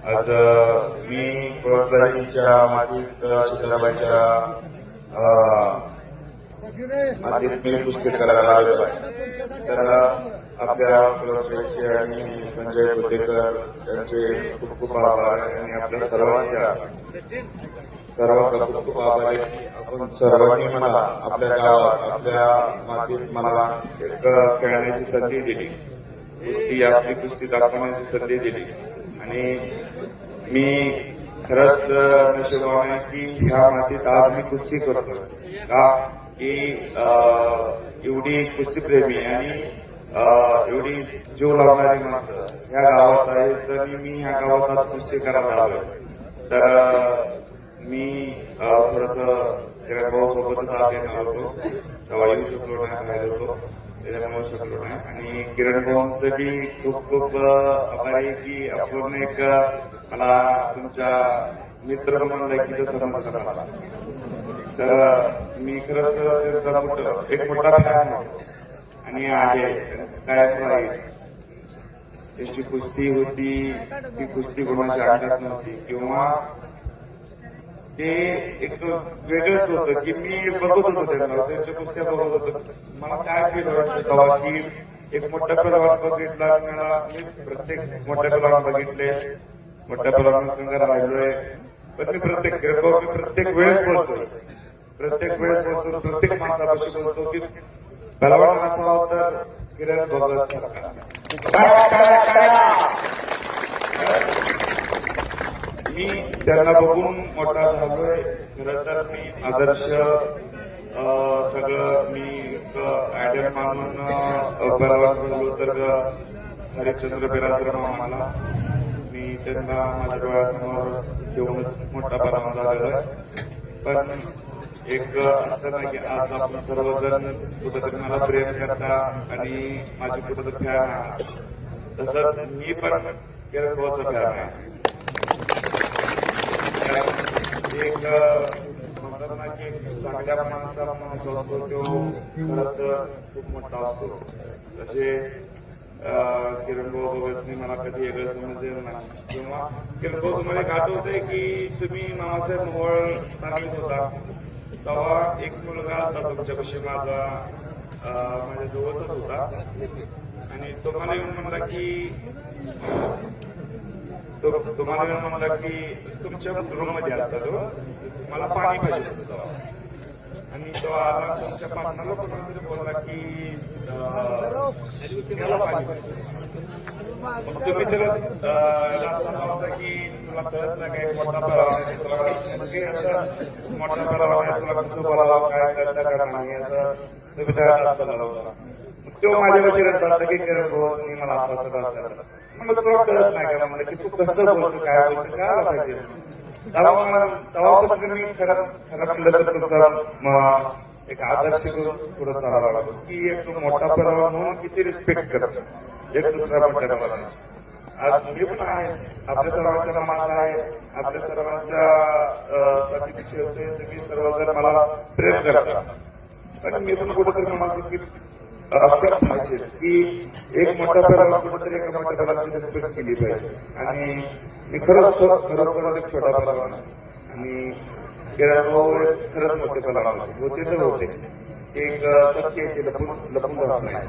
आज मी कोळपदाईच्या मातीत शीतलाबाईच्या मातीत मी कुस्ती करायला आलेलो आहे. तर आपल्या कोळपदाईचे आणि संजय बुद्धेकर यांचे खूप खूप आभार आणि आपल्या सर्वांच्या खूप खूप आभार आहे की आपण सर्वांनी मला आपल्या गावात आपल्या मातीत मला एक खेळण्याची संधी दिली, कुस्ती आपली कुस्ती दाखवण्याची संधी दिली. आणि मी खरंच नशिबान आहे की ह्या मातीत आज मी कुस्ती करतो का की एवढी कुस्तीप्रेमी आणि एवढी जीव लावणारी माणसं ह्या गावात आहेत आणि मी ह्या गावात आज कुस्ती करायला आलोय. तर मी थोडस भाऊ सोबतच आज येणार होतो, तेव्हा येऊ शकलो नाही, बाहेर होतो त्याच्यामुळे शकलो नाही. आणि किरण भाऊंचं बी खूप खूप आभारी की आपण एक मला तुमच्या मित्र म्हणून की समजलं मला. तर मी खरंच त्यांचा एक मोठा फॅन होतो आणि आहे काय राहील. त्यांची कुस्ती होती ती कुस्ती कोणाच्या अंगात नव्हती किंवा ते एक वेगळंच होतं की मी बघत होतो त्यांना, त्यांच्या कुस्त्या बघत होतो. मला काय फील व्हायचं तेव्हा की एक मोठा पेलवान बघितला, मी प्रत्येक मोठ्या पेलवान बघितले, मोठ्या पेलवानांसंग राहिलोय. पण मी प्रत्येक वेळेस बोलतो, प्रत्येक माणसापाशी बोलतो की पेलवान असावं तर किरण भगत सारखा. मी त्यांना बघून मोठा झालोय. खरं तर मी आदर्श सगळं मी आयडल मानून पेलवान झालो तर हरिश्चंद्र बिराजदार मामाला मी त्यांना माझ्या डोळ्यासमोर ठेवूनच मोठा पेलवान झालेला आहे. पण एक असं नाही की आज आपण सर्वजण कुठेतरी मला प्रेम करता आणि माझी कुठेतरी फॅन आहे, तसंच मी पण किरण भाऊचा फॅन आहे. एक म्हणतात ना की चांगल्या माणसाला माणूस असतो तो खरंच खूप मोठा असतो. तसे किरण भाऊ बघत मला कधी वेगळं समजलेलं नाही. किंवा किरण भाऊ तुम्हाला एक आठवतंय की तुम्ही मामासाहेब मोहोळ तालमीत होता तेव्हा एक मुलगा होता तुमच्यापाशी माझ्या जवळचाच होता आणि तो मला येऊन म्हणला की तुमच्या रूम मध्ये आलता तो, मला पाणी पाहिजे होतं तेव्हा. आणि तो आला तुमच्या पाटणाला कोणातरी बोलला की मला पाणी पाहिजे. मग तुम्ही त्याला सांगा की तुला कळत नाही काय मोठा पेलवान आहे, तुला असं मोठा पेलवान आहे, तुला कसं बोलावं काय कळतं का नाही असं तुम्ही त्याला सल्ला होता. मग तो माझ्यापाशी रडला की किरण भाऊ तुम्ही मला असं असं मग तुला कळत नाही का म्हणलं की तू कसं बोलतो काय बोलतो काय आला पाहिजे. तेव्हापासून मी खरं म्हणलं तर तुमचा एक आदर्श करून पुढे चालावा लागतो की एक तू मोठा पेलवान म्हणून किती रिस्पेक्ट करतो एक दुसऱ्या मोठ्या पेलवानाला. आज मी पण आहे, आपल्या सर्वांच्या माग आहे, आपल्या सर्वांच्या साठी ठेवते. तुम्ही सर्वजण मला प्रेम करता, पण मी पण कुठेतरी म्हणतो की असं पाहिजे की एक मोठा पेलवान कुठेतरी एका मोठ्या पेलवानाची रिस्पेक्ट केली पाहिजे. आणि मी खरोखरच एक छोटा पेलवान आणि किरण भाऊ खरंच मोठे पेलवान होते तर होते. एक सत्य ते लपून राहत नाही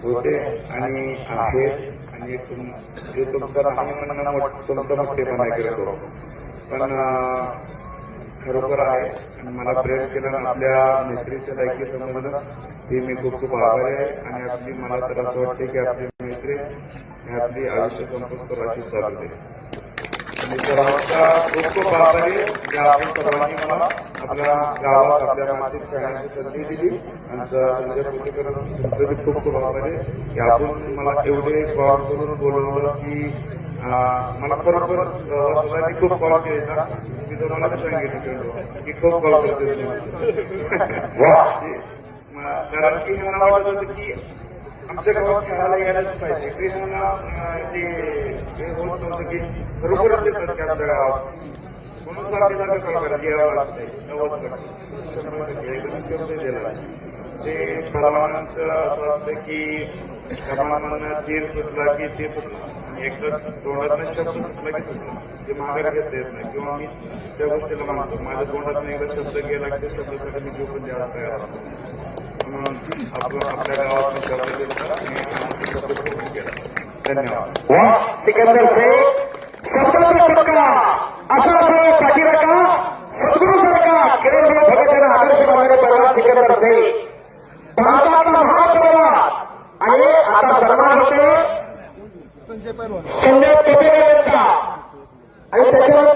होते आणि आहे. आणि तुमचं नाही म्हणणं तुमचं मोठेपण आहे किरण भाऊ, पण खरोखर आहे. आणि मला प्रेम केलं आपल्या मैत्रीच्या लायकी समजलं ती मी खूप खूप आभारी आहे. आणि आपली मला तर असं वाटते की आपली मैत्री आपली आयुष्य संपूर्ण अशी चालू दे. आणि सर्वांचा खूप खूप आभारी आहे की आपण सर्वांनी मला आपल्या गावात आपल्या मातीत खेळण्याची संधी दिली. आणि संजय पुणेकर तुमचं बी खूप खूप आभारी आहे की आपण मला एवढे कॉल करून बोलवलं की मला खरोखर वसुधांनी खूप कॉल केला. मी तुम्हाला सांगितलं की खूप कॉल करते कारण की मला वाटत होतं की आमच्या गावात खेळायला यायलाच पाहिजे. ते होत नव्हतं की खरोखरच येतात की आमच्या गावात म्हणून सारखे कॉल यावं लागतंय. शब्द दिला ते पेलवानांचं असं असतं की कमानानं तीर सुटला की ते सुटला. एकदाच तोंडातनं शब्द सुटला की सुटला ते माघार घेता येत नाही किंवा मी त्या गोष्टीला मानतो माझ्या तोंडातनं एकदा शब्द गेला की त्या शब्दासाठी मी जीव पण द्यायला तयार असतो म्हणून आपण आपल्या गावात शब्द दिला आणि शब्द पूर्ण केला. धन्यवाद. सिकंदर शेख शब्दाचा पक्का असा असं पाठीराखा सद्गुरू सारखा किरण भगत यांना आदर्श मानणारे परवा सिकंदर शेख भारतातला महापर्व आणि आता सन्मान होते संजय तोपेकर यांचा आणि त्याच्यानंतर